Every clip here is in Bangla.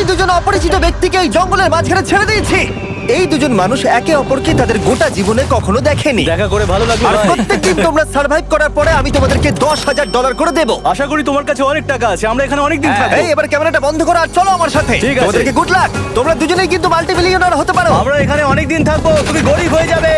দুজন অপরিচিত ব্যক্তিকে এই জঙ্গলের মাঝখানে ছেড়ে দিয়েছি। এই দুজন মানুষ একে অপরকে তাদের গোটা জীবনে কখনো দেখেনি। দেখা করে ভালো লাগলো আর ভাই। প্রত্যেকদিন তোমরা সার্ভাইভ করার পরে আমি তোমাদেরকে $10,000 করে দেবো। আশা করি তোমার কাছে অনেক টাকা আছে, আমরা এখানে অনেক দিন থাকবো। এই এবার ক্যামেরাটা বন্ধ করো আর চলো আমার সাথে। ঠিক আছে। তোমাদেরকে গুড লাক। তোমরা দুজনেই কিন্তু মাল্টিমিলিয়নার হতে পারো। আমরা এখানে অনেক দিন থাকবো, তুমি গরিব হয়ে যাবে।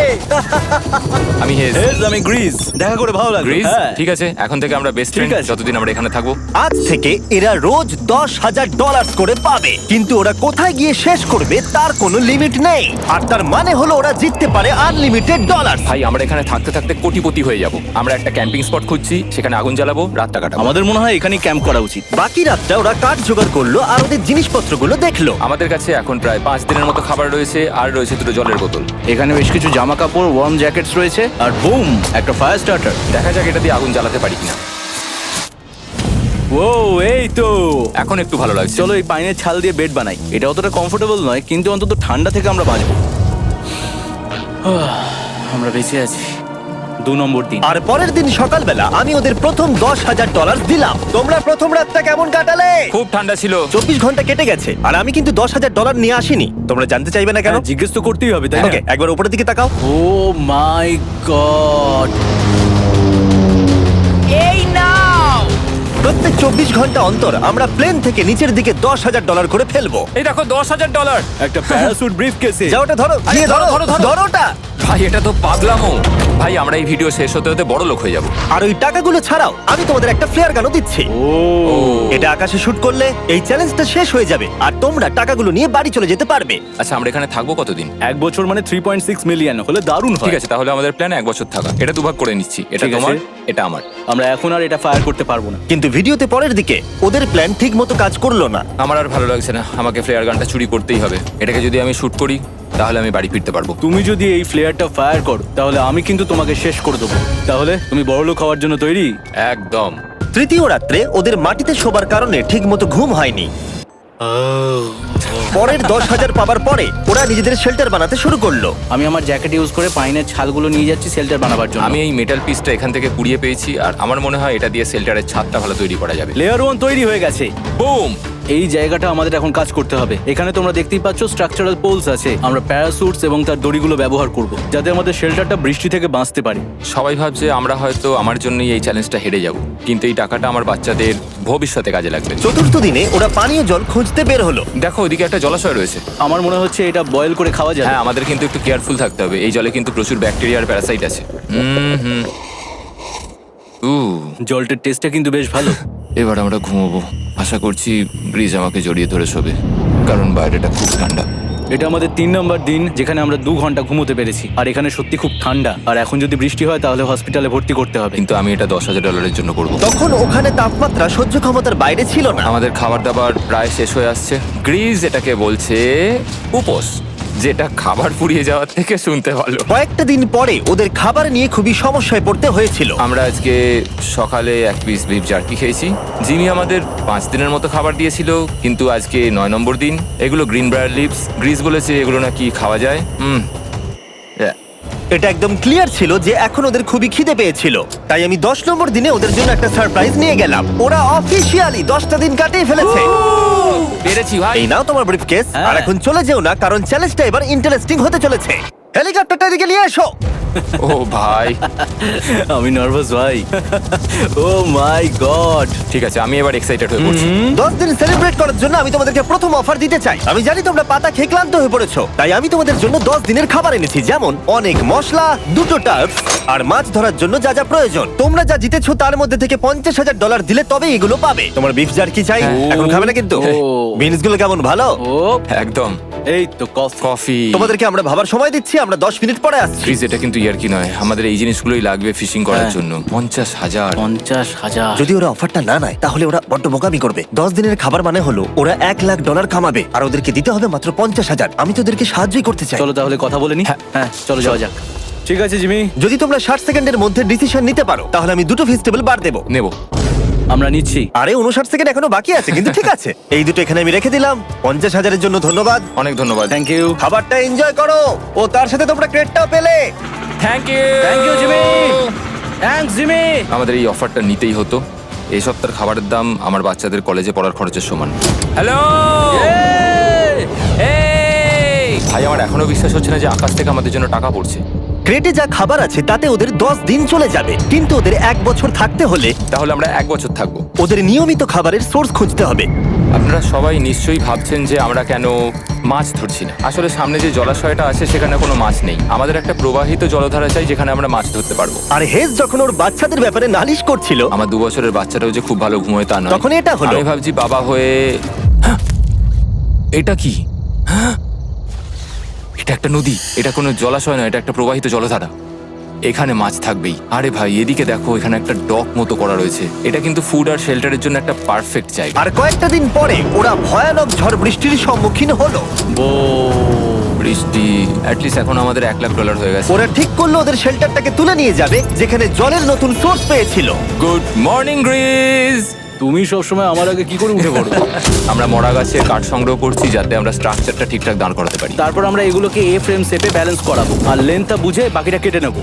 আমি হেজ। আমি গ্রিস। দেখা করে ভালো লাগলো। গ্রিস হ্যাঁ। ঠিক আছে, এখন থেকে আমরা বেস্ট ফ্রেন্ড আছে। যতদিন আমরা এখানে থাকবো। আজ থেকে এরা রোজ $10,000 করে পাবে, কিন্তু ওরা কোথায় গিয়ে শেষ করবে তার কোনো লিমিট নেই। আর তার মানে হলো ওরা জিততে পারে আনলিমিটেড ডলার। ভাই আমরা এখানে থাকতে থাকতে কোটিপতি হয়ে যাব। আমরা একটা ক্যাম্পিং স্পট খুঁজছি, সেখানে আগুন জ্বালাবো, রাতটা কাটাবো। আমাদের মনে হয় এখানেই ক্যাম্প করা উচিত। বাকি রাতটা ওরা কাঠ জোগাড় করলো আর ওদের জিনিসপত্রগুলো দেখলো। আমাদের কাছে এখন প্রায় 5 দিনের মতো খাবার রয়েছে, আর রয়েছে 2 জলের বোতল। এখানে বেশ কিছু জামা কাপড়, ওয়ার্ম জ্যাকেটস রয়েছে, আর বুম, একটা ফায়ার স্টার্টার। দেখা যাক এটা দিয়ে আগুন জ্বালাতে পারি কিনা। ও এই তো, এখন একটু ভালো লাগছে। চলো এই পাইনের ছাল দিয়ে বেড বানাই। এটা অতটা কমফোর্টেবল নয়, কিন্তু অন্তত ঠান্ডা থেকে আমরা বাঁচবো। আমরা বেঁচে আছি। 2 নম্বর দিন। আর পরের দিন সকালবেলা আমি ওদের প্রথম $10,000 দিলাম। তোমরা প্রথম রাতটা কেমন কাটালে? খুব ঠান্ডা ছিল। 24 ঘন্টা কেটে গেছে আর আমি কিন্তু $10,000 নিয়ে আসিনি। তোমরা জানতে চাইবে না কেন? হ্যাঁ, জিজ্ঞেস তো করতেই হবে, তাই না? ওকে, একবার উপরের দিকে তাকাও। ও মাই গড। প্রত্যেক 24 ঘন্টা অন্তর আমরা প্লেন থেকে নিচের দিকে $10,000 করে ফেলবো। এই দেখো $10,000। একটা প্যারাসুট ব্রিফকেসে। যাও ওটা ধরো, আরে গিয়ে ধরো, ধরো, ধরো, ধরো। ধরো ওটা। ভাই এটা তো পাগলামো। ভাই আমরা এই ভিডিও শেষ হতে হতে বড় লোক হয়ে যাব। আর ওই টাকাগুলো ছাড়াও আমি তোমাদের একটা ফ্লেয়ার গানও দিচ্ছি। ও এটা আকাশে শুট করলে এই চ্যালেঞ্জটা শেষ হয়ে যাবে আর তোমরা টাকাগুলো নিয়ে বাড়ি চলে যেতে পারবে। আচ্ছা আমরা এখানে থাকবো কতদিন? 1 বছর মানে 3.6 মিলিয়ন হলে দারুণ হয়। ঠিক আছে, তাহলে আমাদের প্ল্যান 1 বছর থাকা। এটা দুভাগ করে নিচ্ছি, এটা ঠিক আছে। তোমার, এটা আমার। আমরা এখন আর এটা ফায়ার করতে পারবো না। কিন্তু ভিডিওতে পরের দিকে ওদের প্ল্যান ঠিক মতো কাজ করলো না। আমার আর ভালো লাগছে না, আমাকে ফ্লেয়ার গানটা চুরি করতেই হবে। এটাকে যদি আমি শুট করি তাহলে আমি বাড়ি ফিরতে পারবো। তুমি যদি এই ফ্লেয়ারটা ফায়ার করো তাহলে আমি কিন্তু তোমাকে শেষ করে দেবো। তাহলে তুমি বড়লোক হওয়ার জন্য তৈরি? একদম। তৃতীয় রাত্রে ওদের মাটিতে শোবার কারণে ঠিক মতো ঘুম হয়নি। পরের 10,000 পাবার পরে ওরা নিজেদের শেল্টার বানাতে শুরু করলো। আমি আমার জ্যাকেট ইউজ করে পাইনের ছালগুলো নিয়ে যাচ্ছি শেল্টার বানাবার জন্য। আমি এই মেটাল পিসটা এখান থেকে কুড়িয়ে পেয়েছি, আর আমার মনে হয় এটা দিয়ে শেল্টারের ছাদটা ভালো তৈরি করা যাবে। লেয়ার 1 তৈরি হয়ে গেছে। বুম। এই জায়গাটা আমাদের এখন কাজ করতে হবে। এখানে তোমরা দেখতেই পাচ্ছ স্ট্রাকচারাল পোলস আছে। আমরা প্যারাসুটস এবং তার দড়িগুলো ব্যবহার করব যাতে আমাদের শেল্টারটা বৃষ্টি থেকে বাঁচতে পারে। সবাই ভাবছে আমরা হয়তো আমার জন্যই এই চ্যালেঞ্জটা হেরে যাব, কিন্তু এই টাকাটা আমার বাচ্চাদের ভবিষ্যতে কাজে লাগবে। চতুর্থ দিনে ওরা পানীয় জল খুঁজতে বের হলো। দেখো ওইদিকে একটা জলাশয় রয়েছে। আমার মনে হচ্ছে এটা বয়েল করে খাওয়া যাবে। হ্যাঁ, আমাদের কিন্তু একটু কেয়ারফুল থাকতে হবে। এই জলে কিন্তু প্রচুর ব্যাকটেরিয়া আর প্যারাসাইট আছে। জলটার টেস্টটা কিন্তু বেশ ভালো। এবার আমরা ঘুমোবো। আশা করছি ব্রিজ আমাকে জড়িয়ে ধরে শোবে, কারণ বাইরেটা খুব ঠান্ডা। এটা আমাদের 3 নম্বর দিন যেখানে আমরা 2 ঘন্টা ঘুমোতে পেরেছি। আর এখানে সত্যি খুব ঠান্ডা। আর এখন যদি বৃষ্টি হয় তাহলে হসপিটালে ভর্তি করতে হবে। কিন্তু আমি এটা $10,000 জন্য করব। তখন ওখানে তাপমাত্রা সহ্য ক্ষমতার বাইরে ছিল না। আমাদের খাবার দাবার প্রায় শেষ হয়ে আসছে। গ্রিজ এটাকে বলছে উপোস, যেটা খাবার পুড়িয়ে যাওয়ার থেকে শুনতে ভালো। কয়েকটা দিন পরে ওদের খাবার নিয়ে খুবই সমস্যায় পড়তে হয়েছিল। আমরা আজকে সকালে 1 পিস বিফ জার্কি খেয়েছি। জিমি আমাদের 5 দিনের মতো খাবার দিয়েছিল, কিন্তু আজকে 9 নম্বর দিন। এগুলো গ্রিন ব্রায়ার লিভস। গ্রিজ বলেছে এগুলো নাকি খাওয়া যায়। এটা একদম ক্লিয়ার ছিল যে এখন ওদের খুবই খিদে পেয়েছিল। তাই আমি 10 নম্বর দিনে ওদের জন্য একটা সারপ্রাইজ নিয়ে গেলাম। ওরা অফিসিয়ালি 10টা দিন কাটিয়ে ফেলেছে। পেরেছি ভাই। এই নাও তোমার ব্রিফকেস। হ্যাঁ। আর এখন চলে যেও না, কারণ চ্যালেঞ্জটা এবার ইন্টারেস্টিং হতে চলেছে। হেলিকপ্টারটা এদিকে নিয়ে এসো। ও ভাই, আমি নার্ভাস ভাই। ও মাই গড। ঠিক আছে, আমি এবার এক্সাইটেড হয়ে পড়ছি। 10 দিন সেলিব্রেট করার জন্য আমি তোমাদেরকে প্রথম অফার দিতে চাই। আমি জানি তোমরা পাতা খেয়ে ক্লান্ত হয়ে পড়েছো, তাই আমি তোমাদের জন্য 10 দিনের খাবার এনেছি, যেমন অনেক মশলা, 2টো টার্ফ আর মাছ ধরার জন্য যা যা প্রয়োজন। তোমরা যা জিতেছো তার মধ্যে থেকে $50,000 দিলে তবে এগুলো পাবে। তোমার বিফ জার্কি চাই? এখন খাবে না কিন্তু? ও। বিনস গুলো কেমন ভালো? ও একদম। এই তো কফি। কফি। তোমাদেরকে আমরা ভাবার সময় দিচ্ছি, আমরা 10 মিনিট পরে আসছি। গ্রিজ এটা কিন্তু ইয়ার কি নয়, আমাদের এই জিনিসগুলোই লাগবে ফিশিং করার হ্যাঁ। জন্য। 50,000। 50,000। যদি ওরা অফারটা না নেয় তাহলে ওরা বড্ড বোকামি করবে। 10 দিনের খাবার মানে হলো ওরা $1,00,000 কামাবে আর ওদেরকে দিতে হবে মাত্র 50,000। আমি তো ওদেরকে সাহায্যই করতে চাই। চলো তাহলে কথা বলে নি। হ্যাঁ চলো যাওয়া যাক। ঠিক আছে জিমি, যদি তোমরা 60 সেকেন্ডের মধ্যে ডিসিশন নিতে পারো তাহলে আমি 2টো ভেজিটেবল বার দেবো। নেব। আমরা নিচ্ছি। আরে 59 সেকেন্ড এখনো বাকি আছে, কিন্তু ঠিক আছে। এই দুটো এখানে আমি রেখে দিলাম। 50,000-এর জন্য ধন্যবাদ। অনেক ধন্যবাদ। Thank you. খাবারটা এনজয় করো। ও তার সাথে তোমরা ক্রেডটাও পেলে। Thank you. Thank you Jimmy. Thanks Jimmy. আমাদের এই অফারটা নিতেই হতো। এই সপ্তাহের খাবারের দাম আমার বাচ্চাদের কলেজে পড়ার খরচের সমান। হ্যালো। এখনো বিশ্বাস হচ্ছে না যে আকাশ থেকে আমাদের জন্য টাকা পড়ছে। ক্রেটে যা খাবার আছে তাতে ওদের 10 দিন চলে যাবে, কিন্তু ওদের 1 বছর থাকতে হলে তাহলে আমরা 1 বছর থাকবো। ওদের নিয়মিত খাবারের সোর্স খুঁজতে হবে। আপনারা সবাই নিশ্চয়ই ভাবছেন যে আমরা কেন মাছ ধরছি না। আসলে সামনে যে জলাশয়টা আছে সেখানে কোনো মাছ নেই। আমাদের একটা প্রবাহিত জলধারা চাই যেখানে আমরা মাছ ধরতে পারবো। আর হেজ যখন ওর বাচ্চাদের ব্যাপারে নালিশ করছিল, আমার 2 বছরের বাচ্চাটাও যে খুব ভালো ঘুমোয় তা নয়। তখন এটা হলো। আমি ভাবছি বাবা হয়ে এটা কি? এটা একটা নদী, এটা কোনো জলাশয় নয়, এটা একটা প্রবাহিত জলধারা। এখানে মাছ থাকবেই। আরে ভাই এদিকে দেখো, এখানে একটা ডক মতো করা রয়েছে। এটা কিন্তু ফুড আর শেল্টারের জন্য একটা পারফেক্ট জায়গা। আর কয়েকটা দিন পরে ওরা ভয়ানক ঝড় বৃষ্টির সম্মুখীন হলো। বৃষ্টি অ্যাটলিস্ট এখন আমাদের $1,00,000 হয়ে গেছে। ওরা ঠিক করলো ওদের শেল্টারটাকে তুলে নিয়ে যাবে, যেখানে জলের নতুন সোর্স পেয়েছিল। Good morning Greece. তুমি সবসময় আমার আগে কি করে উঠে পড়ো? আমরা মরা গাছের কাঠ সংগ্রহ করছি যাতে আমরা স্ট্রাকচারটা ঠিকঠাক দাঁড় করাতে পারি। তারপর আমরা এগুলোকে এ ফ্রেম শেপে ব্যালেন্স করাবো আর লেন্থটা বুঝে বাকিটা কেটে নেবো।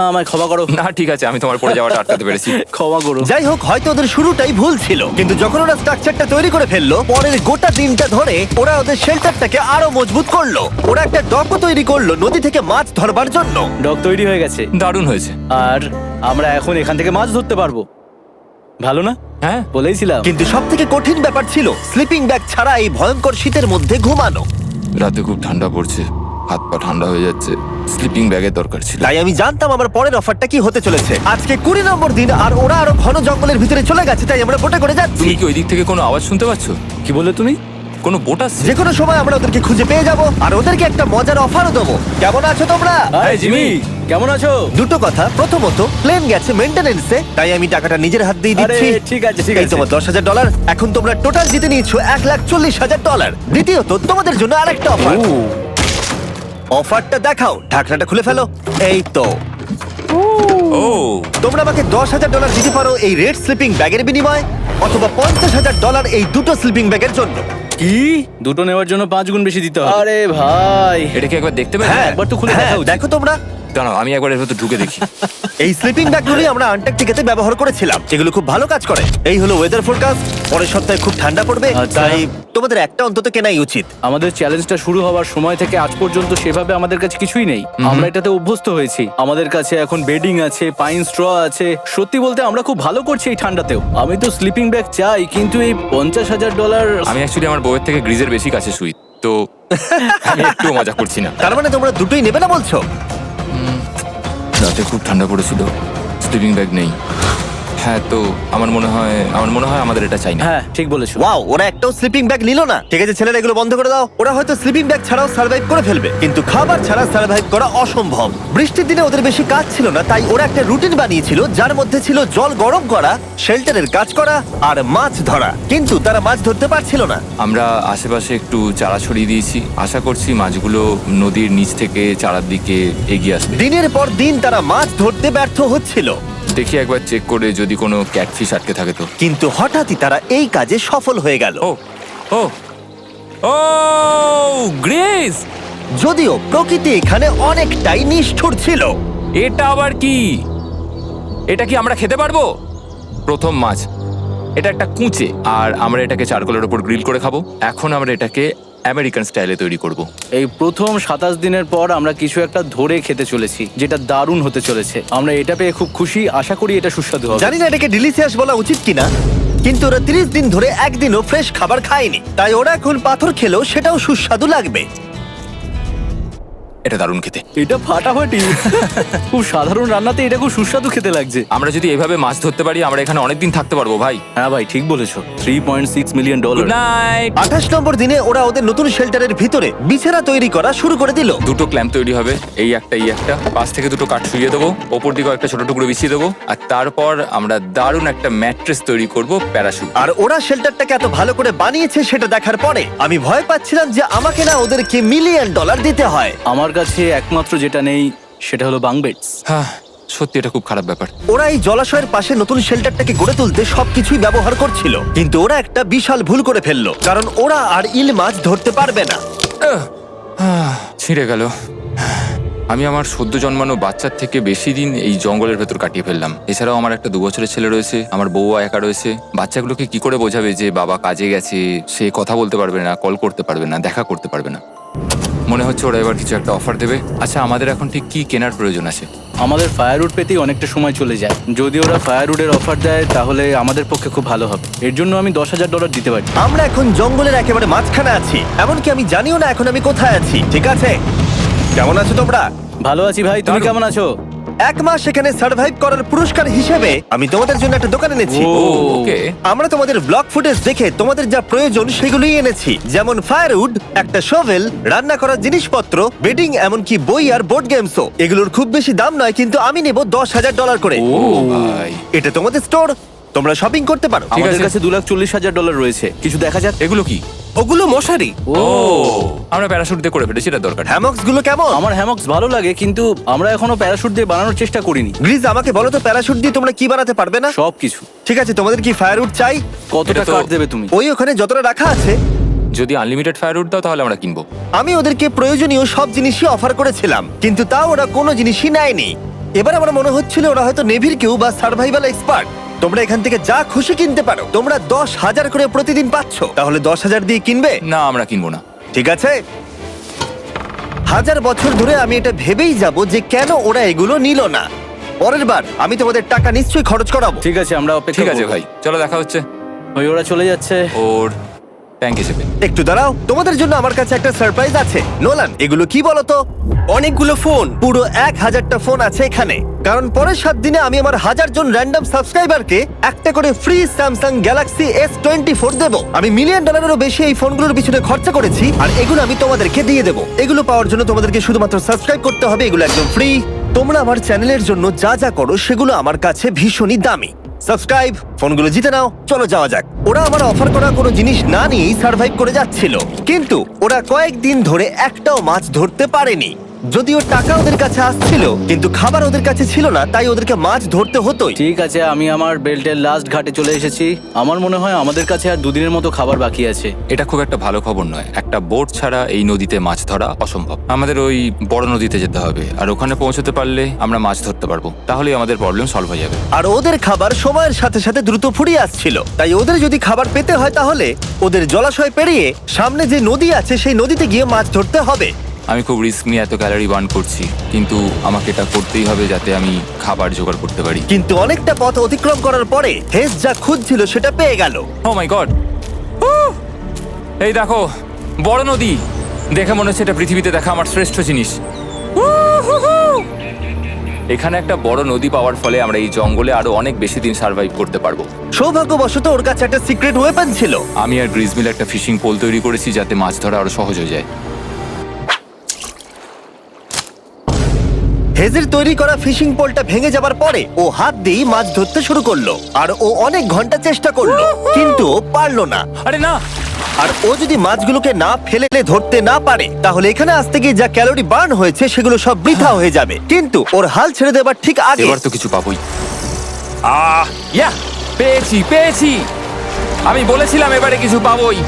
আমায় ক্ষমা করো। না ঠিক আছে, আমি তোমার পড়ে যাওয়াটা আটকাতে পেরেছি। ক্ষমা করো। যাই হোক, হয়তো ওদের শুরুটাই ভুল ছিল, কিন্তু যখন ওরা স্ট্রাকচারটা তৈরি করে ফেললো, পরের গোটা দিনটা ধরে ওরা ওদের শেল্টারটাকে আরো মজবুত করলো। ওরা একটা ডকও তৈরি করলো নদী থেকে মাছ ধরবার জন্য। ডক তৈরি হয়ে গেছে দারুণ হয়েছে। আর আমরা এখন এখান থেকে মাছ ধরতে পারবো। ভালো না? হ্যাঁ বলেইছিলাম। কিন্তু সব থেকে কঠিন ব্যাপার ছিল স্লিপিং ব্যাগ ছাড়া এই ভয়ঙ্কর শীতের মধ্যে ঘুমানো। রাতে খুব ঠান্ডা পড়ছে, হাত পা ঠান্ডা হয়ে যাচ্ছে। স্লিপিং ব্যাগের দরকার ছিল। তাই আমি জানতাম আমার পরের অফারটা কি হতে চলেছে। আজকে 20 নম্বর দিন, আর ওরা আরো ঘন জঙ্গলের ভিতরে চলে গেছে, তাই আমরা বোটে করে যাচ্ছি। তুমি কি ওই দিক থেকে কোনো আওয়াজ শুনতে পাচ্ছ? কি বললে তুমি? কোনো বোট আসছে? যে কোনো সময় আমরা ওদেরকে খুঁজে পেয়ে যাব, আর ওদেরকে একটা মজার অফারও দেবো। কেমন আছো তোমরা? আরে জিমি, কেমন আছো? দুটো কথা, প্রথমত প্লেন গেছে মেইনটেনেন্সে, তাই আমি টাকাটা নিজের হাত দিয়ে আরে দিচ্ছি। ঠিক আছে ঠিক এই আছে। তোমার $10,000। এখন তোমরা টোটাল জিতে নিয়েছো $1,40,000। দ্বিতীয়ত তোমাদের জন্য আরেকটা অফার। ও, অফারটা দেখাও, ঢাকনাটা খুলে ফেলো। এই তো, ও তোমরা আমাকে $10,000 দিতে পারো এই রেড স্লিপিং ব্যাগের বিনিময়ে, অথবা $50,000 এই দুটো স্লিপিং ব্যাগের জন্য। কি? দুটো নেওয়ার জন্য 5 গুণ বেশি দিতে হবে? আরে ভাই, এটা কি একবার দেখতে পাবে? হ্যাঁ, একবার তো খুলে হ্যাঁ, দেখা উচিত। দেখো তোমরা। দাঁড়াও আমি একবার এর ভেতর ঢুকে দেখি। এই স্লিপিং ব্যাগগুলি আমরা আন্টার্কটিকাতে ব্যবহার করেছিলাম, যেগুলো খুব ভালো কাজ করে। এই হলো ওয়েদার ফোরকাস্ট, পরের সপ্তাহে খুব ঠান্ডা পড়বে, আচ্ছা। তাই তোমাদের একটা অন্তত কেনাই উচিত। আমাদের চ্যালেঞ্জটা শুরু হওয়ার সময় থেকে আজ পর্যন্ত সেভাবে আমাদের কাছে কিছুই নেই। আমরা এটাতে অভ্যস্ত হয়েছি। আমাদের কাছে এখন বেডিং আছে, পাইন স্ট্র আছে। সত্যি বলতে আমরা খুব ভালো করছি এই ঠান্ডাতেও। আমি তো স্লিপিং ব্যাগ চাই, কিন্তু এই $50,000। আমি অ্যাকচুয়ালি আমার বউয়ের থেকে গ্রিজের বেশি কাছে শুই, তো আমি একটু মজা করছি না। তার মানে তোমরা দুটোই নেবে না বলছো? রাতে খুব ঠান্ডা পড়েছিল, স্লিপিং ব্যাগ নেই। হ্যাঁ, তো আমার মনে হয় আমাদের এটা চাই না। হ্যাঁ ঠিক বলেছো। ওয়াও, ওরা একটাও স্লিপিং ব্যাগ নিল না। ঠিক আছে ছেলেরা, এগুলো বন্ধ করে দাও। ওরা হয়তো স্লিপিং ব্যাগ ছাড়াও সার্ভাইভ করে ফেলবে, কিন্তু খাবার ছাড়া সার্ভাইভ করা অসম্ভব। বৃষ্টির দিনে ওদের বেশি কাজ ছিল না, তাই ওরা একটা রুটিন বানিয়েছিল যার মধ্যে ছিল জল গরম করা, শেল্টারের কাজ করা আর মাছ ধরা। কিন্তু তারা মাছ ধরতে পারছিল না। আমরা আশেপাশে একটু চারা ছড়িয়ে দিয়েছি, আশা করছি মাছগুলো নদীর নিচ থেকে চারার দিকে এগিয়ে আসবে। দিনের পর দিন তারা মাছ ধরতে ব্যর্থ হচ্ছিল, দেখি একবার চেক করে যদি কোনো ক্যাটফিশ আটকে থাকে তো। কিন্তু হঠাৎই তারা এই কাজে সফল হয়ে গেল। ও ও ও গ্রেস, যদিও প্রকৃতি এখানে অনেকটাই নিষ্ঠুর ছিল। এটা আবার কি? এটা কি আমরা খেতে পারবো? প্রথম মাছ। এটা একটা কুঁচে, আর আমরা এটাকে চারকোলের উপর গ্রিল করে খাবো। এখন আমরা এটাকে আমেরিকান স্টাইলে তৈরি করব। এই প্রথম 27 দিনের পর আমরা কিছু একটা ধরে খেতে চলেছি, যেটা দারুণ হতে চলেছে। আমরা এটা পেয়ে খুব খুশি, আশা করি এটা সুস্বাদু হবে। জানি না এটাকে ডিলিশিয়াস বলা উচিত কিনা, কিন্তু ওরা 30 দিন ধরে একদিনও ফ্রেশ খাবার খায়নি, তাই ওরা এখন পাথর খেলেও সেটাও সুস্বাদু লাগবে। এটা দারুণ খেতে। এটা ফাটাফাটি। খুব সাধারণ রান্নাতে এটা খুব সুস্বাদু খেতে লাগছে। আমরা যদি এভাবে মাছ ধরতে পারি আমরা এখানে অনেকদিন থাকতে পারবো ভাই। হ্যাঁ ভাই ঠিক বলেছো। $3.6 মিলিয়ন। Good night. 28 নম্বর দিনে ওরা ওদের নতুন শেল্টারের ভিতরে বিছানা তৈরি করা শুরু করে দিল। দুটো ক্ল্যাম্প তৈরি হবে, এই একটা, পাশ থেকে দুটো কাঠ শুইয়ে দেবো, ওপর দিকে একটা ছোট টুকরো বিছিয়ে দেবো, আর তারপর আমরা দারুণ একটা ম্যাট্রেস তৈরি করব, প্যারাশুট। আর ওরা শেল্টারটাকে এত ভালো করে বানিয়েছে সেটা দেখার পরে আমি ভয় পাচ্ছিলাম যে আমাকে না ওদেরকে $1 মিলিয়ন দিতে হয়। আমার কাছে একমাত্র যেটা নেই সেটা হলো বাঙ্ক বেডস। হ্যাঁ সত্যি এটা খুব খারাপ ব্যাপার। ওরা এই জলাশয়ের পাশে নতুন শেল্টারটাকে গড়ে তুলতে সবকিছুই ব্যবহার করছিল, কিন্তু ওরা একটা বিশাল ভুল করে ফেললো, কারণ ওরা আর ইল মাছ ধরতে পারবে না। ছিঁড়ে গেল। আমি আমার সদ্য জন্মানো বাচ্চার থেকে বেশি দিন এই জঙ্গলের ভেতর কাটিয়ে ফেললাম। এছাড়াও আমার একটা 2 বছরের ছেলে রয়েছে, আমার বউ একা রয়েছে। বাচ্চাগুলোকে কি করে বোঝাবে যে বাবা কাজে গেছে, সে কথা বলতে পারবে না, কল করতে পারবে না, দেখা করতে পারবে না। মনে হচ্ছে ওরা এবার কিছু একটা অফার দেবে। আচ্ছা, আমাদের এখন ঠিক কি কেনার প্রয়োজন আছে? আমাদের ফায়ারউড পেতেই অনেকটা সময় চলে যায়। যদি ওরা ফায়ারউডের অফার দেয় তাহলে আমাদের পক্ষে খুব ভালো হবে। এর জন্য আমি $10,000 দিতে পারি। আমরা এখন জঙ্গলের একেবারে মাঝখানে আছি, এমনকি আমি জানিও না এখন আমি কোথায় আছি। ঠিক আছে, কেমন আছো তোমরা? ভালো আছি ভাই, তুমি দারুণ। কেমন আছো? 1 মাস এখানে সার্ভাইভ করার পুরস্কার হিসেবে আমি তোমাদের জন্য একটা দোকান এনেছি। ও, ওকে। আমরা তোমাদের ব্লগ ফুটেজ দেখে তোমাদের যা প্রয়োজন সেগুলোই এনেছি, যেমন ফায়ারউড, একটা শোভেল, রান্না করার জিনিসপত্র, বেডিং, এমনকি বই আর বোর্ড গেমসও। এগুলোর খুব বেশি দাম নয়, কিন্তু আমি নেব $10,000 করে। ও ভাই, এটা তোমাদের স্টোর, তোমরা শপিং করতে পারো। ঠিক আমাদের আছে। কাছে $2,40,000 রয়েছে। কিছু দেখা যাক। এগুলো কি? ওগুলো মশারি। ও, আমরা প্যারাশুট দিয়ে করে ফেলেছি, এটা দরকার। হ্যামক্স গুলো কেমন? আমার হ্যামক্স ভালো লাগে, কিন্তু আমরা এখনো প্যারাশুট দিয়ে বানানোর চেষ্টা করিনি। গ্রিজ, আমাকে বলো তো, প্যারাশুট দিয়ে তোমরা কি বানাতে পারবে না? সবকিছু। ঠিক আছে, তোমাদের কি ফায়ারউড চাই? কতটা এটা তো- কাট দেবে তুমি? ওই ওখানে যতটা রাখা আছে। যদি আনলিমিটেড ফায়ারউড দাও তাহলে আমরা কিনবো। আমি ওদেরকে প্রয়োজনীয় সব জিনিসই অফার করেছিলাম, কিন্তু তাও ওরা কোনো জিনিসই নেয়নি। এবার আমার মনে হচ্ছিল ওরা হয়তো নেভির কেউ বা সার্ভাইভাল এক্সপার্ট। তোমরা এখান থেকে যা খুশি কিনতে পারো। তোমরা 10,000 করে প্রতিদিন পাচ্ছ, তাহলে 10,000 দিয়ে কিনবে? না, আমরা কিনবো না। ঠিক আছে। 1000 বছর ধরে আমি এটা ভেবেই যাব যে কেন ওরা এগুলো নিল না। পরের বার আমি তোমাদের টাকা নিশ্চয়ই খরচ করাবো। ঠিক আছে, আমরা অপেক্ষা ঠিক আছে করব। ভাই, চলো দেখা হচ্ছে। ওই ওরা চলে যাচ্ছে। ওর ট্যাঙ্ক হিসেবে। একটু দাঁড়াও, তোমাদের জন্য আমার কাছে একটা সারপ্রাইজ আছে। নোলান, এগুলো কি বলো তো? অনেকগুলো ফোন। পুরো 1000টা ফোন আছে এখানে, কারণ পরের 7 দিনে আমি আমার 1000 জন র্যান্ডম সাবস্ক্রাইবারকে একটা করে ফ্রি স্যামসাং গ্যালাক্সি S24 দেবো। আমি $1 মিলিয়নেরও বেশি এই ফোনগুলোর পিছনে খরচা করেছি, আর এগুলো আমি তোমাদেরকে দিয়ে দেবো। এগুলো পাওয়ার জন্য তোমাদেরকে শুধুমাত্র সাবস্ক্রাইব করতে হবে, এগুলো একদম ফ্রি। তোমরা আমার চ্যানেলের জন্য যা যা করো সেগুলো আমার কাছে ভীষণই দামি। সাবস্ক্রাইব, ফোনগুলো জিতে নাও, চলো যাওয়া যাক। ওরা আমার অফার করা কোনো জিনিস না নিয়েই সার্ভাইভ করে যাচ্ছিল, কিন্তু ওরা কয়েকদিন ধরে একটাও মাছ ধরতে পারেনি। যদিও টাকা ওদের কাছে আসছিল, কিন্তু খাবার ওদের কাছে ছিল না, তাই ওদেরকে মাছ ধরতে হতোই। ঠিক আছে, আমি আমার বেল্টের লাস্ট ঘাটে চলে এসেছি। আমার মনে হয় আমাদের কাছে আর 2 দিনের মতো খাবার বাকি আছে। এটা খুব একটা ভালো খবর নয়। একটা বোট ছাড়া এই নদীতে মাছ ধরা অসম্ভব। আমাদের ওই বড় নদীতে যেতে হবে, আর ওখানে পৌঁছতে পারলে আমরা মাছ ধরতে পারবো। তাহলেই আমাদের প্রবলেম সলভ হয়ে যাবে। আর ওদের খাবার সময়ের সাথে সাথে দ্রুত ফুরিয়ে আসছিল, তাই ওদের যদি খাবার পেতে হয় তাহলে ওদের জলাশয় পেরিয়ে সামনে যে নদী আছে সেই নদীতে গিয়ে মাছ ধরতে হবে। আমি খুব রিস্ক নিয়ে এত ক্যালোরি বার্ন করছি, কিন্তু আমাকে এটা করতেই হবে যাতে আমি খাবার জোগাড় করতে পারি। কিন্তু অনেকটা পথ অতিক্রম করার পরে হেস যা খুঁজছিল সেটা পেয়ে গেল। ও মাই গড, এই দেখো বড় নদী। দেখে মনে হচ্ছে এটা পৃথিবীতে দেখা আমার শ্রেষ্ঠ জিনিস। এখানে একটা বড় নদী পাওয়ার ফলে আমরা এই জঙ্গলে আরো অনেক বেশি দিন সার্ভাইভ করতে পারবো। সৌভাগ্যবশত ওর কাছে একটা সিক্রেট ওয়েপন ছিল। আমি আর গ্রিজমিল একটা ফিশিং পোল তৈরি করেছি যাতে মাছ ধরা আরো সহজ হয়ে যায়। হেজের তৈরি করা ফিশিং পোলটা ভেঙে যাবার পরে ও হাত দিয়ে মাছ ধরতে শুরু করলো, আর ও অনেক ঘন্টা চেষ্টা করলো, কিন্তু ও পারলো না। আরে না, আর ও যদি মাছগুলোকে না ফেলে ধরতে না পারে তাহলে এখানে আসতে গিয়ে যা ক্যালোরি বার্ন হয়েছে সেগুলো সব বৃথা হয়ে যাবে। কিন্তু ওর হাল ছেড়ে দেবার ঠিক আগে এবার তো কিছু পাবোই। ইয়া, পেয়েছি পেয়েছি। আমি বলেছিলাম এবারে কিছু পাবোই।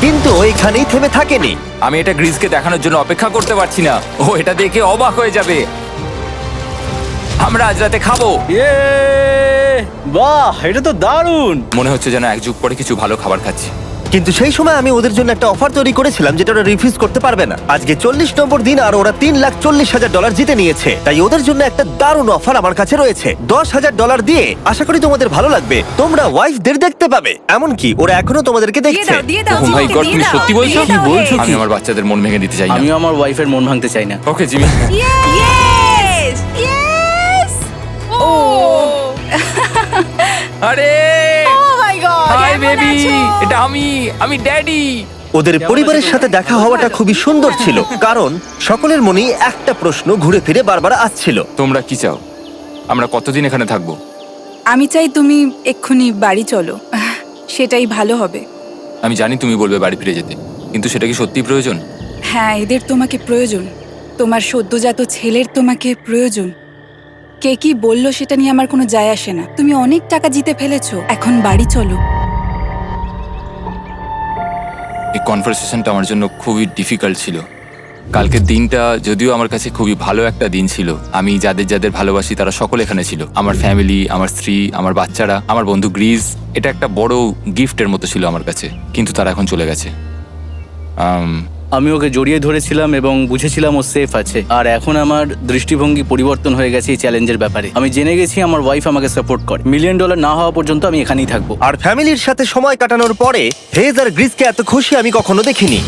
কিন্তু ও এখানেই থেমে থাকেনি। আমি এটা গ্রিজকে দেখানোর জন্য অপেক্ষা করতে পারছি না। ও এটা দেখে অবাক হয়ে যাবে। আমরা আজ রাতে খাবো। ইয়ে, বাহ, এটা তো দারুণ। মনে হচ্ছে যেন 1 যুগ পরে কিছু ভালো খাবার খাচ্ছি। কিন্তু সেই সময় আমি ওদের জন্য একটা অফার তৈরি করেছিলাম যেটা ওরা রিফিউজ করতে পারবে না। আজকে 40 নম্বর দিন আর ওরা $3,40,000 জিতে নিয়েছে, তাই ওদের জন্য একটা দারুণ অফার আমার কাছে রয়েছে। $10,000 দিয়ে আশা করি তোমাদের ভালো লাগবে। তোমরা ওয়াইফদের দেখতে পাবে, এমনকি ওরা এখনো তোমাদেরকে দেখছে। ও মাই গড, তুমি সত্যি বলছো? কি বলছো? আমি আমার বাচ্চাদের মন ভেঙে দিতে চাই না। আমিও আমার ওয়াইফের মন ভাঙতে চাই না। Okay Jimmy. Yes! Yes! Oh! আরে Oh my God! হাই কেমন বেবি, আছো? এটা আমি ড্যাডি। ওদের পরিবারের সাথে দেখা হওয়াটা খুবই সুন্দর ছিল, কারণ সকলের মনেই একটা প্রশ্ন ঘুরে ফিরে বারবার আসছিল। তোমরা কি চাও? আমরা কতদিন এখানে থাকবো? আমি চাই তুমি এক্ষুনি বাড়ি চলো, সেটাই ভালো হবে। আমি জানি তুমি বলবে বাড়ি ফিরে যেতে, কিন্তু সেটা কি সত্যি প্রয়োজন? হ্যাঁ, এদের তোমাকে প্রয়োজন। তোমার সদ্যজাত ছেলের তোমাকে প্রয়োজন। কে কি বললো সেটা নিয়ে আমার কোনো যায় আসে না। তুমি অনেক টাকা জিতে ফেলেছো, এখন বাড়ি চলো। এই কনভারসেশনটা আমার জন্য খুবই ডিফিকাল্ট ছিল। কালকের দিনটা যদিও আমার কাছে খুবই ভালো একটা দিন ছিল। আমি যাদের যাদের ভালোবাসি তারা সকলে এখানে ছিল, আমার ফ্যামিলি, আমার স্ত্রী, আমার বাচ্চারা, আমার বন্ধু গ্রিজ। এটা একটা বড় গিফটের মতো ছিল আমার কাছে, কিন্তু তারা এখন চলে গেছে। আমি ওকে জড়িয়ে ধরেছিলাম এবং বুঝেছিলাম ও সেফ আছে। আর এখন আমার দৃষ্টিভঙ্গি পরিবর্তন হয়ে গেছে এই চ্যালেঞ্জের ব্যাপারে। আমি জেনে গেছি আমার ওয়াইফ আমাকে সাপোর্ট করে। $1 মিলিয়ন না হওয়া পর্যন্ত আমি এখানেই থাকবো। আর ফ্যামিলির সাথে সময় কাটানোর পরে হেজ আর গ্রিসকে এত খুশি আমি কখনো দেখিনি।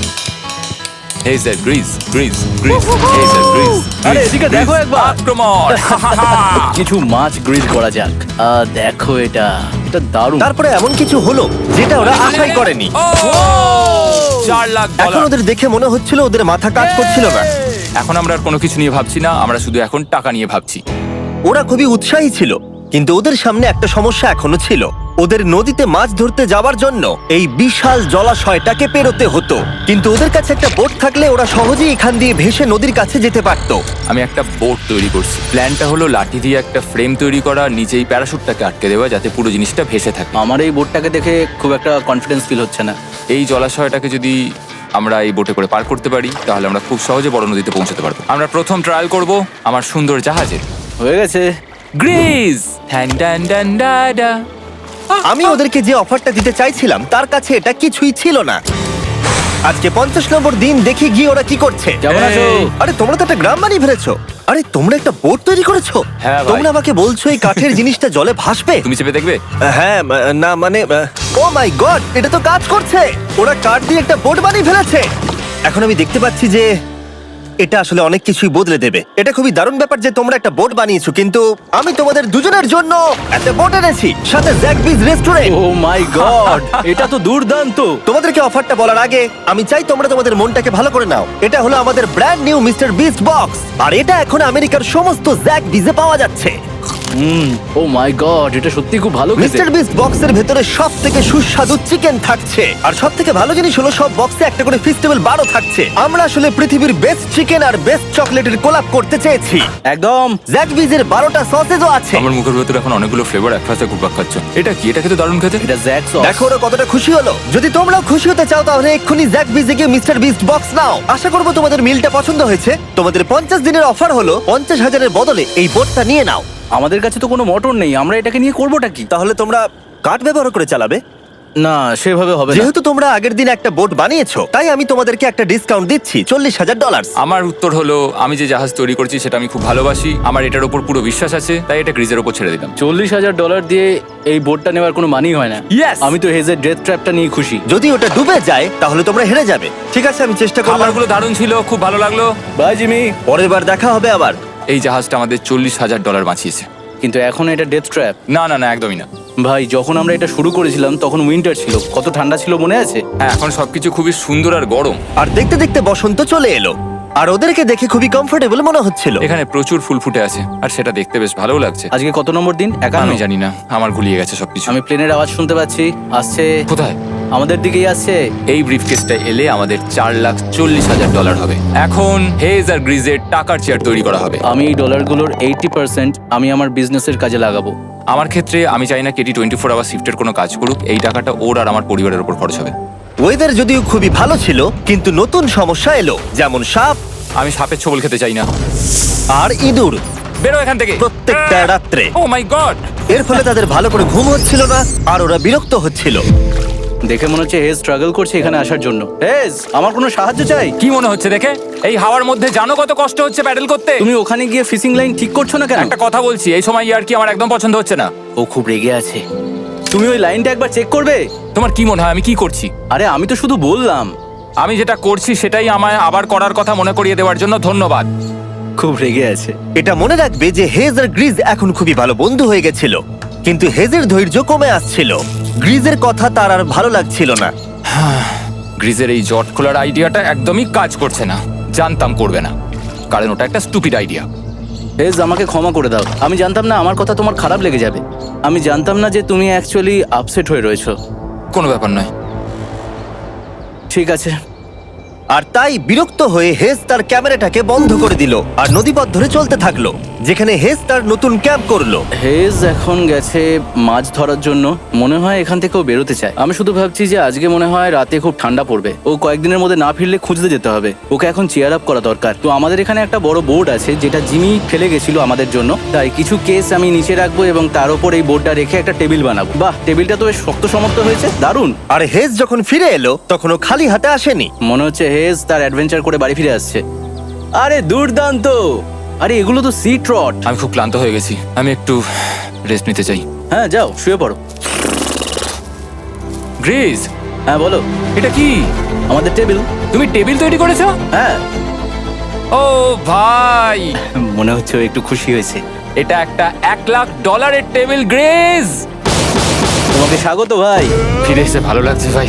Hey there, Grease, Grease, Grease. Hey there, Grease, আরে Grease, এদিকে Grease. দেখো একবার। আক্রমণ! কিছু মাছ গ্রিল করা যাক। দেখো এটা দারুণ। তারপরে এমন কিছু হলো যেটা ওরা আশাই করেনি। Oh! $4 লাখ। এখন ওদের দেখে মনে হচ্ছিল ওদের মাথা কাজ করছিল না। এখন আমরা আর কোনো কিছু নিয়ে ভাবছি না, আমরা শুধু এখন টাকা নিয়ে ভাবছি। ওরা খুবই উৎসাহী ছিল, কিন্তু ওদের সামনে একটা সমস্যা এখনো ছিল। ওদের নদীতে মাছ ধরতে যাওয়ার জন্য এই বিশাল জলাশয়টাকে পেরোতে হতো, কিন্তু ওদের কাছে একটা বোট থাকলে ওরা সহজেই এখান দিয়ে ভেসে নদীর কাছে যেতে পারতো। আমি একটা বোট তৈরি করছি। প্ল্যানটা হলো লাঠি দিয়ে একটা ফ্রেম তৈরি করা, নিচেই প্যারাশুটটাকে আটকে দেওয়া, যাতে পুরো জিনিসটা ভেসে থাকে। আমার এই বোটটাকে দেখে খুব একটা কনফিডেন্স ফিল হচ্ছে না। এই জলাশয়টাকে যদি আমরা এই বোটে করে পার করতে পারি তাহলে আমরা খুব সহজে বড় নদীতে পৌঁছতে পারবো। আমরা প্রথম ট্রায়াল করব আমার সুন্দর জাহাজের। হয়ে গেছে। গ্রিজ! ঠ্যান ট্যান ট্যান ডা ডা। আমি ওদেরকে যে অফারটা দিতে চাইছিলাম তার কাছে এটা কিছুই ছিল না। আজকে 50 নম্বর দিন, দেখি গিয়ে ওরা কি করছে। কেমন আছো? আরে তোমরা তো একটা গ্রাম বানিয়ে ফেলেছো। আরে তোমরা একটা বোট তৈরি করেছো? হ্যাঁ ভাই। তোমরা আমাকে বলছো এই কাঠের জিনিসটা জলে ভাসবে? তুমি চেপে দেখবে? হ্যাঁ, না মানে ও মাই গড, এটা তো কাজ করছে। ওরা কাঠ দিয়ে একটা বোট বানিয়ে ফেলেছে। এখন আমি দেখতে পাচ্ছি যে এটা আসলে অনেক কিছুই বদলে দেবে। এটা খুবই দারুণ ব্যাপার যে তোমরা একটা বোট বানিয়েছো, কিন্তু আমি তোমাদের দুজনের জন্য একটা বোট এনেছি, সাথে জ্যাকবিজ রেস্টুরেন্ট। ও মাই গড, এটা তো দুর্দান্ত। তোমাদেরকে অফারটা বলার আগে আমি চাই তোমরা তোমাদের মনটাকে ভালো করে নাও। এটা হলো আমাদের brand new Mister Beast box, আর এটা এখন আমেরিকার সমস্ত জ্যাক বিজে পাওয়া যাচ্ছে। ও মাই গড, এটা সত্যি খুব ভালো খেতে। মিস্টার বিস্ট বক্সের ভেতরে সবথেকে সুস্বাদু চিকেন থাকছে, আর সবথেকে ভালো জিনিস হলো সব বক্সে একটা করে ফেস্টিভ্যাল বারও থাকছে। আমরা আসলে পৃথিবীর বেস্ট চিকেন আর বেস্ট চকলেটের কোলাপ করতে চেয়েছি। একদম। জ্যাক বিজের 12টা সসেজও আছে। আমার মুখের ভেতরে এখন অনেকগুলো ফ্লেভার একসাথে ঘুরপাক খাচ্ছে। এটা কি? এটা খেতে দারুণ খেতে। এটা জ্যাক সস। দেখো ওরা কতটা খুশি হলো। যদি তোমরাও খুশি হতে চাও তাহলে এক্ষুনি জ্যাক বিজে গিয়ে মিস্টার বিস্ট বক্স নাও। আশা করবো তোমাদের মিলটা পছন্দ হয়েছে। তোমাদের 50 দিনের অফার হলো 50,000-এর বদলে এই বোটটা নিয়ে নাও। আমাদের কাছে তো কোনো মোটর নেই, আমরা এটাকে নিয়ে করবোটা কি? তাহলে তোমরা কাঠ ব্যবহার করে চালাবে? না, সেভাবে হবে না। যেহেতু তোমরা আগের দিন একটা বোট বানিয়েছো, তাই আমি তোমাদেরকে একটা ডিসকাউন্ট দিচ্ছি, $40,000। আমার উত্তর হলো আমি যে জাহাজ তৈরি করছি সেটা আমি খুব ভালোবাসি, আমার এটার উপর পুরো বিশ্বাস আছে, তাই এটা গ্রিজের উপর ছেড়ে দিলাম। $40,000 দিয়ে এই বোটটা নেওয়ার কোনো মানেই হয় না। Yes! আমি তো হেজের ডেথ ট্র্যাপটা নিয়ে খুশি। যদি ওটা ডুবে যায় তাহলে তোমরা হেরে যাবে। ঠিক আছে, আমি চেষ্টা করলাম। খাবারগুলো দারুণ ছিল, খুব ভালো লাগলো। Bye Jimmy. পরের বার দেখা হবে আবার। এই জাহাজটা আমাদের $40,000 বাঁচিয়েছে। কিন্তু এখন এটা ডেথ ট্র্যাপ। না না না, একদমই না। ভাই, যখন আমরা এটা শুরু করেছিলাম তখন উইন্টার ছিল, কত ঠান্ডা ছিল মনে আছে? হ্যাঁ, এখন সবকিছু খুবই সুন্দর আর গরম। আর দেখতে দেখতে বসন্ত চলে এলো, আর ওদেরকে দেখে খুবই কমফোর্টেবল মনে হচ্ছিল। এখানে প্রচুর ফুল ফুটে আছে আর সেটা দেখতে বেশ ভালো লাগছে। আজকে কত নম্বর দিন? 51। আমি জানি না, আমার গুলিয়ে গেছে সবকিছু। আমি প্লেনের আওয়াজ শুনতে পাচ্ছি, আসছে। কোথায়? আমাদের দিকেই আসছে। এই ব্রিফকেসটা এলে আমাদের $4,40,000 হবে। এখন হেজ আর গ্রিজের টাকার চেয়ার তৈরি করা হবে। আমি এই ডলারগুলোর 80% আমি আমার বিজনেসের কাজে লাগাবো। আমার ক্ষেত্রে আমি চাই না কেটি 24 আওয়ার শিফটের কোনো কাজ করুক। এই টাকাটা ওর আর আমার পরিবারের উপর খরচ হবে। ওয়েদার যদিও খুবই ভালো ছিল, কিন্তু নতুন সমস্যা এলো, যেমন সাপ আমি সাপের ছোবল খেতে চাই না। আর ইঁদুর বেরো এখান থেকে প্রত্যেকটা রাত্রে। ও মাই গড! এর ফলে তাদের ভালো করে ঘুম হচ্ছিল না, আর ওরা বিরক্ত হচ্ছিল। দেখে মনে হচ্ছে হেজ স্ট্রাগল করছে এখানে আসার জন্য। হেজ, আমার কোনো সাহায্য চাই? কি মনে হচ্ছে দেখে? এই হাওয়ার মধ্যে জানো কত কষ্ট হচ্ছে প্যাডেল করতে? তুমি ওখানে গিয়ে ফিশিং লাইন ঠিক করছো না কেন? একটা কথা বলছি, এই সময় ইয়ার কি আমার একদম পছন্দ হচ্ছে না। ও খুব রেগে আছে। তুমি ওই লাইনটা একবার চেক করবে? তোমার কি মনে হয় আমি কি করছি? আরে আমি তো শুধু বললাম। আমি যেটা করছি সেটাই আমায় আবার করার কথা মনে করিয়ে দেওয়ার জন্য ধন্যবাদ। খুব রেগে আছে। এটা মনে রাখবে যে হেজ আর গ্রিজ এখন খুবই ভালো বন্ধু হয়ে গেছিল, কিন্তু হেজের ধৈর্য কমে আসছিল। গ্রিজের কথা তার আর ভালো লাগছিল না। গ্রিজের এই জট খোলার আইডিয়াটা একদমই কাজ করছে না। জানতাম করবে না, কারণ ওটা একটা স্টুপিড আইডিয়া। হেজ, আমাকে ক্ষমা করে দাও। আমি জানতাম না আমার কথা তোমার খারাপ লেগে যাবে। আমি জানতাম না যে তুমি অ্যাকচুয়ালি আপসেট হয়ে রয়েছো। কোনো ব্যাপার নয়। ঠিক আছে। আর তাই বিরক্ত হয়ে হেজ তার ক্যামেরাটাকে বন্ধ করে দিল আর নদীপথ ধরে চলতে থাকলো। যেখানে হেজ তার নতুন ক্যাম্প করলো। হেজ এখন গেছে মাছ ধরার জন্য, মনে হয় এখান থেকেও বেরোতে চায়। আমি শুধু ভাবছি যে আজকে মনে হয় রাতে খুব ঠান্ডা পড়বে, ও কয়েকদিনের মধ্যে না ফিরলে খুঁজতে যেতে হবে। ওকে এখন চেয়ার আপ করা দরকার। তো আমাদের এখানে একটা বড় বোর্ড আছে যেটা জিমি ফেলে গেছিল আমাদের জন্য, তাই কিছু কেস আমি নিচে রাখবো এবং তার উপর এই বোর্ডটা রেখে একটা টেবিল বানাবো। বাহ, টেবিলটা তো বেশ শক্ত সমর্থ হয়েছে, দারুণ। আর হেজ যখন ফিরে এলো তখন ও খালি হাতে আসেনি। মনে হচ্ছে হেজ তার অ্যাডভেঞ্চার করে বাড়ি ফিরে আসছে। আরে দুর্দান্ত! আরে এগুলো তো সি ট্রট। আমি খুব ক্লান্ত হয়ে গেছি, আমি একটু রেস্ট নিতে চাই। হ্যাঁ যাও শুয়ে পড়ো। গ্রেস, হ্যাঁ বলো। এটা কি? আমাদের টেবিল। তুমি টেবিল তৈরি করেছো? হ্যাঁ, ও ভাই, মনে হচ্ছে ও একটু খুশি হয়েছে। এটা একটা $1,00,000 টেবিল। গ্রেস, তোমাকে স্বাগত ভাই। ফিরে এসে ভালো লাগছে ভাই।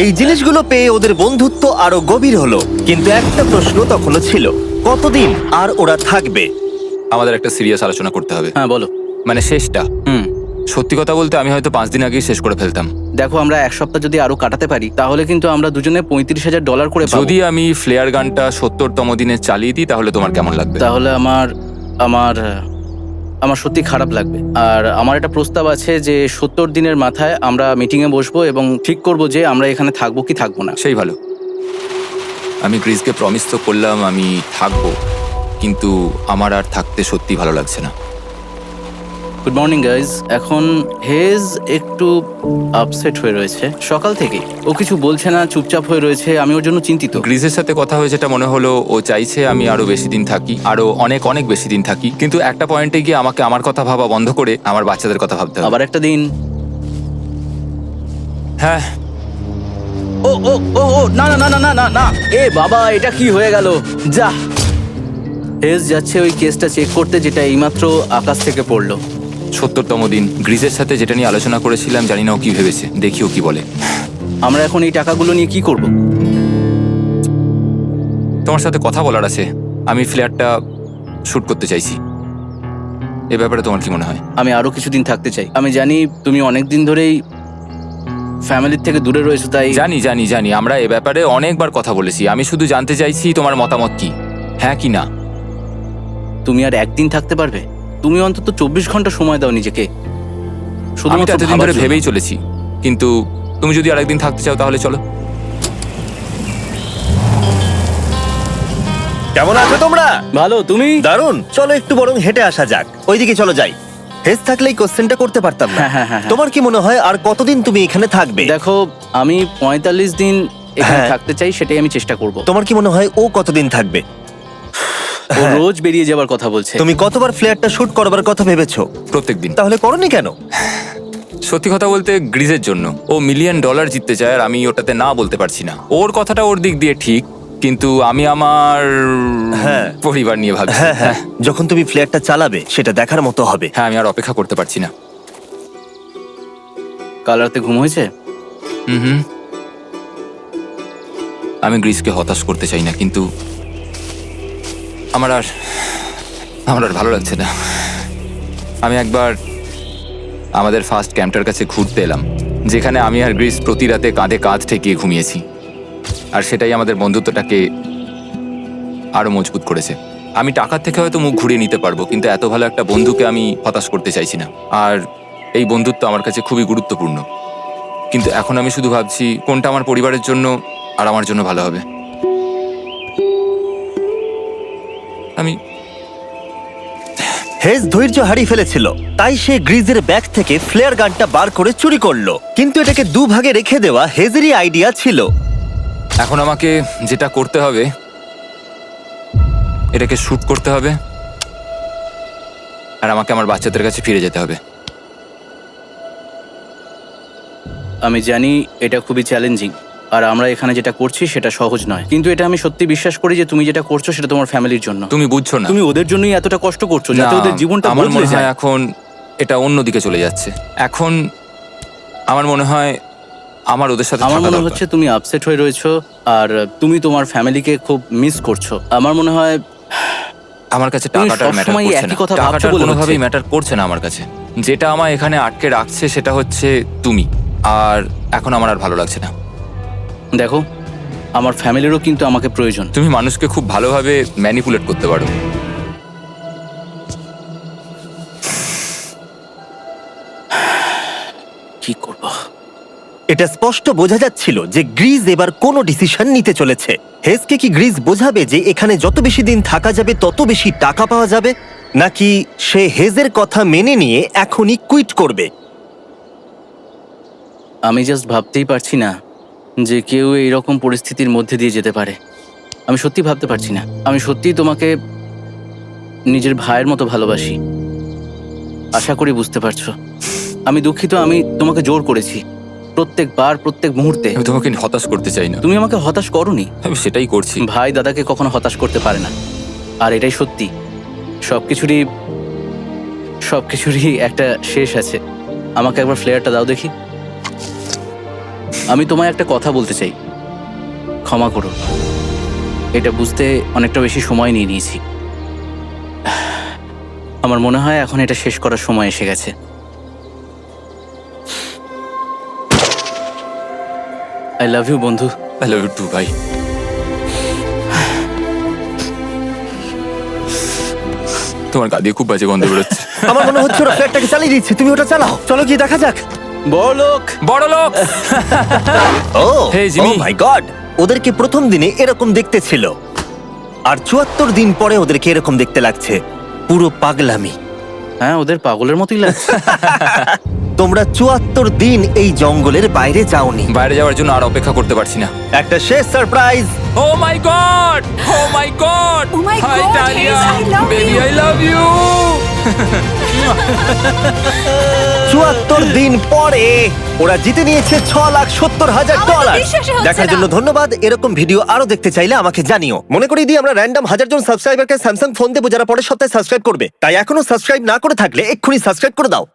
এই জিনিসগুলো পেয়ে ওদের বন্ধুত্ব আরো গভীর হলো, কিন্তু একটা প্রশ্ন তখনও ছিল, কতদিন আর ওরা থাকবে? আমাদের একটা সিরিয়াস আলোচনা করতে হবে, হ্যাঁ বলো। মানে শেষটা। সত্যি কথা বলতে আমি হয়তো 5 দিন আগেই শেষ করে ফেলতাম। দেখো, আমরা এক সপ্তাহ যদি আরো কাটাতে পারি তাহলে কিন্তু আমরা দুজনে $35,000 করে পাবো। যদি আমি ফ্লেয়ার গানটা 70তম দিনে চালিয়ে দিই তাহলে তোমার কেমন লাগবে? তাহলে আমার সত্যি খারাপ লাগবে। আর আমার একটা প্রস্তাব আছে যে 70 দিনের মাথায় আমরা মিটিংয়ে বসবো এবং ঠিক করব যে আমরা এখানে থাকবো কি থাকবো না। সেই ভালো। আমি গ্রিসকে প্রমিস তো করলাম আমি থাকবো, কিন্তু আমার আর থাকতে সত্যি ভালো লাগছে না। Good morning guys. এখন হেজ একটু আপসেট হয়ে রয়েছে সকাল থেকে। ও কিছু বলছে না, চুপচাপ হয়ে রয়েছে। আমি ওর জন্য চিন্তিত। গ্রিসের সাথে কথা হয়ে যেটা মনে হলো, ও চাইছে আমি আরো বেশি দিন থাকি, আরো অনেক অনেক বেশি দিন থাকি, কিন্তু একটা পয়েন্টে গিয়ে আমাকে আমার কথা ভাবা বন্ধ করে আমার বাচ্চাদের কথা ভাবতে হবে। আবার একটা দিন। হ্যাঁ, ও ও ও ও না না না না না না না, এ বাবা, এটা কি হয়ে গেল? যা, হেজ যাচ্ছে ওই কেসটা চেক করতে যেটা এইমাত্র আকাশ থেকে পড়লো। 70তম দিন। গ্রিসের সাথে যেটা নিয়ে আলোচনা করেছিলাম, জানি না ও কি ভেবেছে, দেখি ও কি বলে। আমরা এখন এই টাকাগুলো নিয়ে কি করব? তোমার সাথে কথা বলার আছে। আমি ফ্ল্যাটটা শুট করতে চাইছি। এ ব্যাপারে তোমার কি মনে হয়? আমি আরো কিছুদিন থাকতে চাই। আমি জানি তুমি অনেক দিন ধরেই ফ্যামিলির থেকে দূরে রয়েছো, তাই জানি জানি জানি, আমরা এ ব্যাপারে অনেকবার কথা বলেছি। আমি শুধু জানতে চাইছি তোমার মতামত কি, হ্যাঁ কি না। তুমি আর একদিন থাকতে পারবে? তুমি অন্তত 24 ঘন্টা সময় দাও নিজেকে। আমি তো শুধুমাত্র এতদিন ভাবার ধরে জন্য। ভেবেই চলেছি, কিন্তু তুমি যদি আরেকদিন থাকতে চাও তাহলে চলো। কেমন আছো তোমরা? ভালো, তুমি? দারুণ। চলো একটু বরং হেঁটে আসা যাক, ওইদিকে চলো যাই। হেজ থাকলেই কোশ্চেনটা করতে পারতাম না। হ্যাঁ। তোমার কি মনে হয় আর কতদিন তুমি এখানে থাকবে? দেখো, আমি 45 দিন এখানে হ্যাঁ। থাকতে চাই, সেটাই আমি চেষ্টা করব। তোমার কি মনে হয় ও কতদিন থাকবে? ও রোজ বেরিয়ে যাবার কথা বলছে। তুমি কতবার ফ্ল্যাটটা শুট করবার কথা ভেবেছো? প্রত্যেকদিন। তাহলে করনি কেন? সত্যি কথা বলতে গ্রিজের জন্য। ও $1,000,000 জিততে চায় আর আমি ওটাতে না বলতে পারছি না। ওর কথাটা ওর দিক দিয়ে ঠিক, কিন্তু আমি আমার হ্যাঁ। পরিবার নিয়ে ভাবছি। হ্যাঁ, যখন তুমি ফ্ল্যাটটা চালাবে সেটা দেখার মতো হবে। হ্যাঁ, আমি আর অপেক্ষা করতে পারছি না। কাল রাতে ঘুম হয়েছে? হুম। আমি গ্রিসকে হতাশ করতে চাই না, কিন্তু আমার আর ভালো লাগছে না। আমি একবার আমাদের ফার্স্ট ক্যাম্পটার কাছে ঘুরতে এলাম, যেখানে আমি আর গ্রিস প্রতি রাতে কাঁধে কাঁধ ঠেকিয়ে ঘুমিয়েছি, আর সেটাই আমাদের বন্ধুত্বটাকে আরো মজবুত করেছে। আমি টাকার থেকে হয়তো মুখ ঘুরিয়ে নিতে পারবো, কিন্তু এত ভালো একটা বন্ধুকে আমি হতাশ করতে চাইছি না। আর এই বন্ধুত্ব আমার কাছে খুবই গুরুত্বপূর্ণ, কিন্তু এখন আমি শুধু ভাবছি কোনটা আমার পরিবারের জন্য আর আমার জন্য ভালো হবে। আমি হেজ ধৈর্য হারিয়ে ফেলেছিল, তাই সে গ্রিজের ব্যাগ থেকে ফ্লেয়ার গানটা বার করে চুরি করলো। কিন্তু এটাকে দুভাগে রেখে দেওয়া হেজেরই আইডিয়া ছিল। এখন আমাকে যেটা করতে হবে, এটাকে শুট করতে হবে, আর আমাকে আমার বাচ্চাদের কাছে ফিরে যেতে হবে। আমি জানি এটা খুবই চ্যালেঞ্জিং, আর আমরা এখানে যেটা করছি সেটা সহজ নয়, কিন্তু এটা আমি সত্যি বিশ্বাস করি যে তুমি যেটা করছো সেটা তোমার ফ্যামিলির জন্য। তুমি বুঝছো না, তুমি ওদের জন্যই এতটা কষ্ট করছো যাতে না, ওদের জীবনটা আমার বদলে মনে যায়। হয় এখন এটা অন্যদিকে চলে যাচ্ছে। এখন আমার মনে হয় আমার ওদের সাথে আমার থাকা মনে দরকার। হচ্ছে তুমি আপসেট হয়ে রয়েছো আর তুমি তোমার ফ্যামিলিকে খুব মিস করছো। আমার মনে হয় আমার কাছে তুমি টাকাটার ম্যাটার সবসময় করছে একই না। কথা ভাবছো টাকাটার বলে কোনোভাবেই হচ্ছে। ম্যাটার করছে না আমার কাছে। যেটা আমায় এখানে আটকে রাখছে সেটা হচ্ছে তুমি, আর এখন আমার আর ভালো লাগছে না। দেখো, আমার ফ্যামিলিরও কিন্তু আমাকে প্রয়োজন। তুমি মানুষকে খুব ভালোভাবে ম্যানিপুলেট করতে পারো, কি করব? এটা স্পষ্ট বোঝা যাচ্ছিল যে গ্রিজ এবার কোনো ডিসিশন নিতে চলেছে। হেজকে কি গ্রিজ বোঝাবে যে এখানে যত বেশি দিন থাকা যাবে তত বেশি টাকা পাওয়া যাবে, নাকি সে হেজের কথা মেনে নিয়ে এখনই কুইট করবে? আমি জাস্ট ভাবতেই পারছি না যে কেউ এইরকম পরিস্থিতির মধ্যে দিয়ে যেতে পারে। আমি সত্যি ভাবতে পারছি না। আমি সত্যিই তোমাকে নিজের ভাইয়ের মতো ভালোবাসি। আশা করি বুঝতে পারছো। আমি দুঃখিত, আমি তোমাকে জোর করেছি প্রত্যেকবার, প্রত্যেক মুহূর্তে। আমি তোমাকে হতাশ করতে চাই না, তুমি আমাকে হতাশ করোনি। আমি সেটাই করছি। ভাই দাদাকে কখনো হতাশ করতে পারে না, আর এটাই সত্যি। সবকিছুরই একটা শেষ আছে। আমাকে একবার ফ্লেয়ারটা দাও দেখি। আমি তোমায় একটা কথা বলতে চাই, ক্ষমা করো। এটা বুঝতে অনেকটা বেশি সময় নিয়ে নিয়েছি। আমার মনে হয় এখন এটা শেষ করার সময় এসে গেছে। আই লাভ ইউ বন্ধু। আই লাভ ইউ টু ভাই। তোমার গা দিয়ে খুব বাজে গন্ধ বেরোচ্ছে। আমার মনে হচ্ছে ওরা ফ্ল্যাটটাকে চালিয়ে দিচ্ছে। তুমি ওটা চালাও, চলো গিয়ে দেখা যাক। বড়লোক। বড় লোক। ও Hey, Jimmy. মাই গড, ওদেরকে প্রথম দিনে এরকম দেখতে ছিল, আর ৭৪ দিন পরে ওদেরকে এরকম দেখতে লাগছে। পুরো পাগলামি। হ্যাঁ, ওদের পাগলের মতোই লাগছে। তোমরা ৭৪ দিন এই জঙ্গলের বাইরে যাওনি। বাইরে যাওয়ার জন্য আর অপেক্ষা করতে পারছি না। একটা শেষ surprise. Oh my God, oh my God, Oh my hi God, Talia, Hayes, I love baby you. I love you. ৭৪ দিন পরে ওরা জিতে নিয়েছে $৬,৭০,০০০। আমার তো বিশ্বাসই হচ্ছে দেখার না। জন্য ধন্যবাদ। এরকম ভিডিও আরো দেখতে চাইলে আমাকে জানিও। মনে করিয়ে দিই, আমরা র্যান্ডম 1000 জন সাবস্ক্রাইবারকে স্যামসাং ফোন দেবো যারা পরের সপ্তাহে সাবস্ক্রাইব করবে। তাই এখনো সাবস্ক্রাইব না করে থাকলে এক্ষুনি সাবস্ক্রাইব করে দাও।